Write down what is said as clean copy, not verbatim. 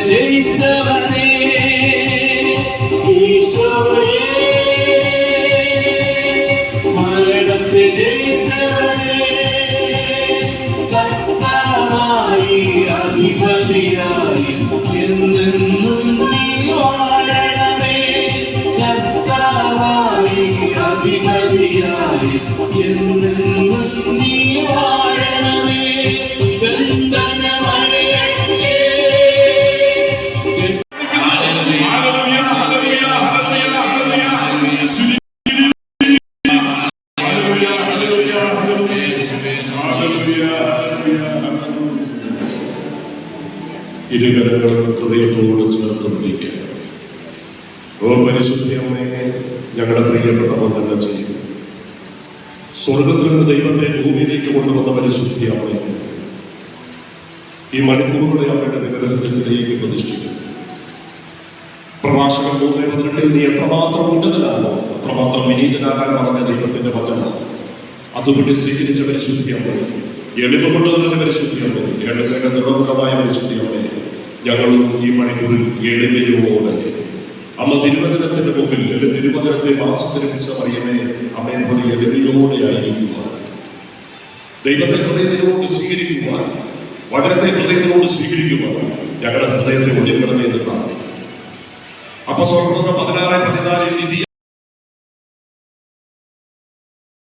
ജയിച്ചവനേ ഈശോയേ അധിപതിയായി എന്നെന്നും നീ വാഴണമേ. ഗന്ധനമണിയട്ടെ. ഇരുകരങ്ങളും ഹൃദയത്തോട് ചേർത്ത് പിടിക്കുക. ഓ പരിശുദ്ധ അമ്മയെ, ഞങ്ങളുടെ പ്രിയപ്പെട്ട മകന്റെ ചെയ്യും സ്വർഗത്തിൽ നിന്ന് ദൈവത്തെ ഭൂമിയിലേക്ക് കൊണ്ടുവന്ന പരിശുദ്ധ അമ്മയെ ഈ മണിക്കൂറുകളെ അമ്മയുടെ വിഗ്രഹത്തിലേക്ക് പ്രതിഷ്ഠിക്കുന്നു. പ്രഭാഷകൻ 3:18 നീ എത്രമാത്രം ഉന്നതനാണോ അത്രമാത്രം വിനീതനാകാൻ പറഞ്ഞ ദൈവത്തിന്റെ വചനം അതുപടി സ്വീകരിച്ച പരിശുദ്ധ അമ്മയെ, എളിമ കൊണ്ടുവരുന്ന പരിശുദ്ധ അമ്മയെ, എളിമയുടെ നിർമ്മലമായ പരിശുദ്ധ അമ്മയെ, ഞങ്ങളും ഈ മണിക്കൂറിൽ എളിമയോടെ അമ്മ തിരുവചനത്തിന്റെ മുമ്പിൽ എന്റെ തിരുവചനത്തെ മാംസത്തിരിച്ച മറിയമേ, അമ്മയെ പോലെ എളിമയോടെ ആയിരിക്കുവാൻ, ദൈവത്തെ ഹൃദയത്തിനോട് സ്വീകരിക്കുവാൻ, വചനത്തെ ഹൃദയത്തിനോട് സ്വീകരിക്കുവാൻ ഞങ്ങളുടെ ഹൃദയത്തെ ഒഴിക്കണമേ എന്ന് പ്രാർത്ഥിക്കും. അപ്പസ്തലർ 16:14